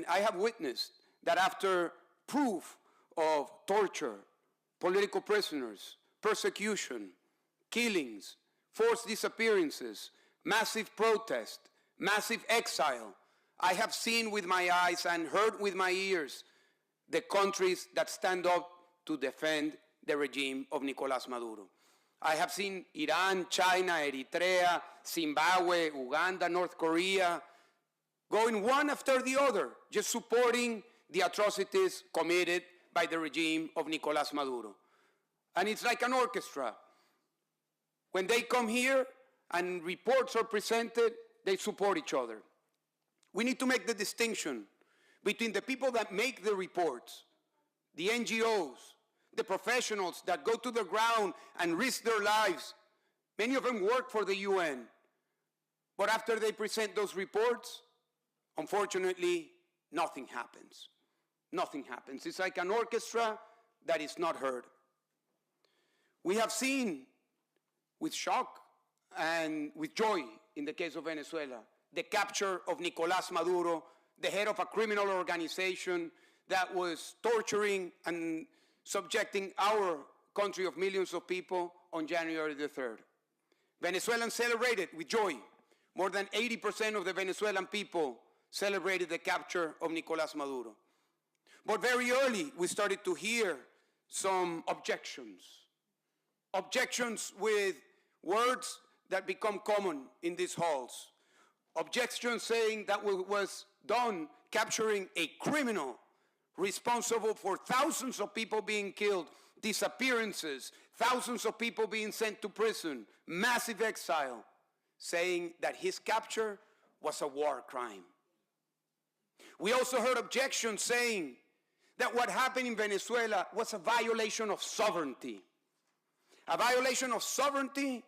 I have witnessed that after proof of torture, political prisoners, persecution, killings, forced disappearances, massive protest, massive exile, I have seen with my eyes and heard with my ears the countries that stand up to defend the regime of Nicolás Maduro. I have seen Iran, China, Eritrea, Zimbabwe, Uganda, North Korea, going one after the other, just supporting the atrocities committed by the regime of Nicolás Maduro. And it's like an orchestra. When they come here and reports are presented, they support each other. We need to make the distinction between the people that make the reports, the NGOs, the professionals that go to the ground and risk their lives. Many of them work for the UN. But after they present those reports, unfortunately, nothing happens. Nothing happens. It's like an orchestra that is not heard. We have seen with shock and with joy, in the case of Venezuela, the capture of Nicolás Maduro, the head of a criminal organization that was torturing and subjecting our country of millions of people on January the 3rd. Venezuelans celebrated with joy. More than 80% of the Venezuelan people celebrated the capture of Nicolás Maduro. But very early, we started to hear some objections. Objections with words that become common in these halls. Objections saying that was done capturing a criminal responsible for thousands of people being killed, disappearances, thousands of people being sent to prison, massive exile, saying that his capture was a war crime. We also heard objections saying that what happened in Venezuela was a violation of sovereignty. A violation of sovereignty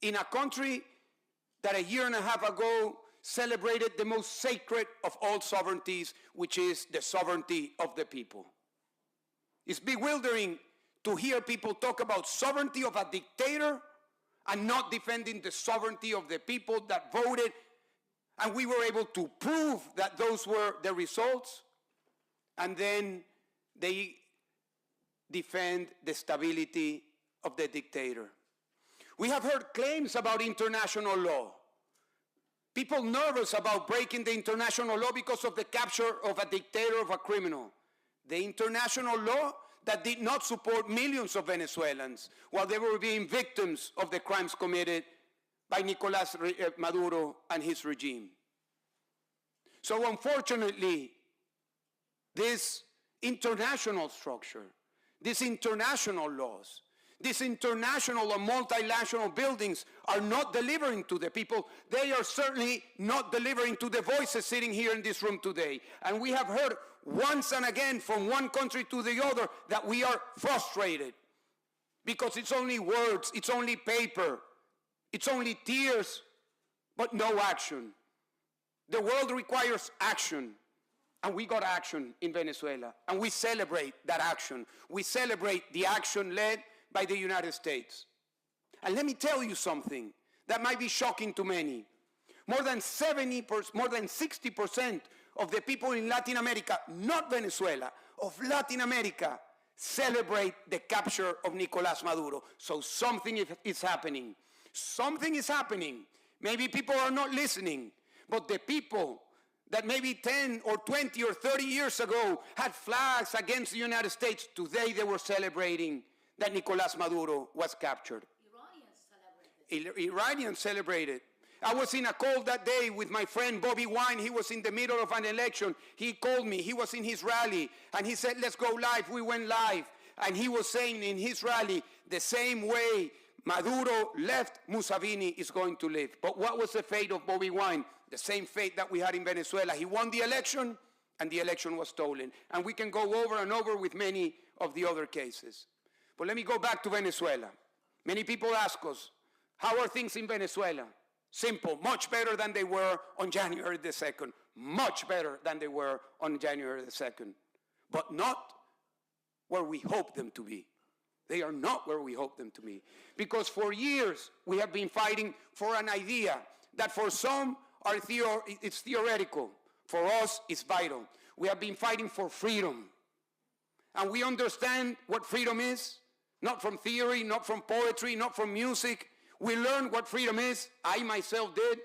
in a country that a year and a half ago celebrated the most sacred of all sovereignties, which is the sovereignty of the people. It's bewildering to hear people talk about sovereignty of a dictator and not defending the sovereignty of the people that voted, and we were able to prove that those were the results, and then they defend the stability of the dictator. We have heard claims about international law. People nervous about breaking the international law because of the capture of a dictator, of a criminal. The international law that did not support millions of Venezuelans while they were being victims of the crimes committed by Nicolás Maduro and his regime. So unfortunately, this international structure, these international laws, these international and multilateral buildings are not delivering to the people. They are certainly not delivering to the voices sitting here in this room today. And we have heard once and again from one country to the other that we are frustrated because it's only words, it's only paper, it's only tears, but no action. The world requires action. And we got action in Venezuela. And we celebrate that action. We celebrate the action led by the United States. And let me tell you something that might be shocking to many. More than 60% of the people in Latin America, not Venezuela, of Latin America, celebrate the capture of Nicolás Maduro. So something is happening. Something is happening. Maybe people are not listening, but the people that maybe 10 or 20 or 30 years ago had flags against the United States, today they were celebrating that Nicolás Maduro was captured. Iranians celebrated. I was in a call that day with my friend Bobby Wine. He was in the middle of an election. He called me. He was in his rally. And he said, let's go live. We went live. And he was saying in his rally, the same way Maduro left, Museveni is going to live. But what was the fate of Bobby Wine? The same fate that we had in Venezuela. He won the election, and the election was stolen. And we can go over and over with many of the other cases. But let me go back to Venezuela. Many people ask us, how are things in Venezuela? Simple, much better than they were on January the 2nd. Much better than they were on January the 2nd. But not where we hope them to be. They are not where we hope them to be. Because for years, we have been fighting for an idea that for some, it's theoretical. for us is vital. We have been fighting for freedom. And we understand what freedom is, not from theory, not from poetry, not from music. We learned what freedom is. I myself did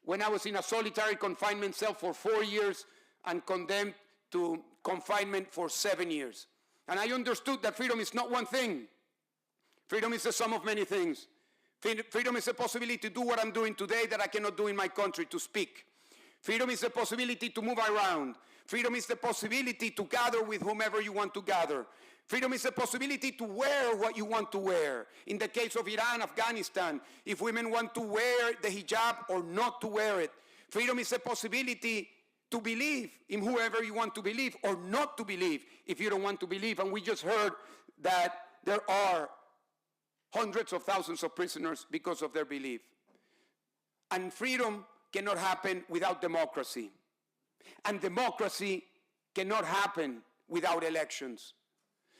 when I was in a solitary confinement cell for 4 years and condemned to confinement for 7 years. And I understood that freedom is not one thing. Freedom is the sum of many things. Freedom is the possibility to do what I'm doing today that I cannot do in my country, to speak. Freedom is the possibility to move around. Freedom is the possibility to gather with whomever you want to gather. Freedom is the possibility to wear what you want to wear. In the case of Iran, Afghanistan, if women want to wear the hijab or not to wear it. Freedom is the possibility to believe in whoever you want to believe or not to believe if you don't want to believe. And we just heard that there are hundreds of thousands of prisoners because of their belief. And freedom cannot happen without democracy. And democracy cannot happen without elections.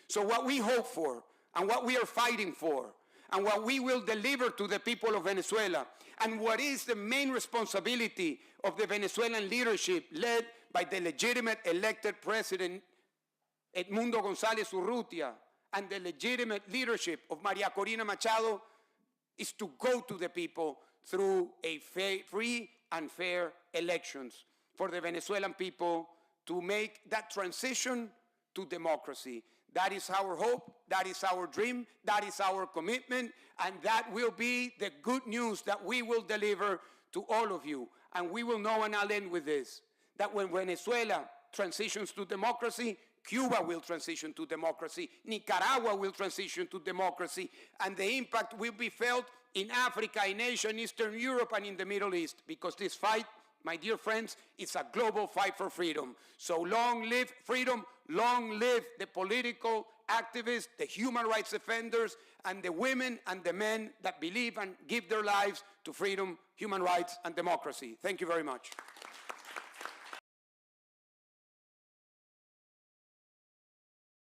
So what we hope for, and what we are fighting for, and what we will deliver to the people of Venezuela, and what is the main responsibility of the Venezuelan leadership led by the legitimate elected president Edmundo González Urrutia, and the legitimate leadership of Maria Corina Machado, is to go to the people through a free and fair elections for the Venezuelan people to make that transition to democracy. That is our hope, that is our dream, that is our commitment, and that will be the good news that we will deliver to all of you. And we will know, and I'll end with this, that when Venezuela transitions to democracy, Cuba will transition to democracy, Nicaragua will transition to democracy, and the impact will be felt in Africa, in Asia, in Eastern Europe, and in the Middle East, because this fight, my dear friends, it's a global fight for freedom. So long live freedom, long live the political activists, the human rights defenders, and the women and the men that believe and give their lives to freedom, human rights, and democracy. Thank you very much.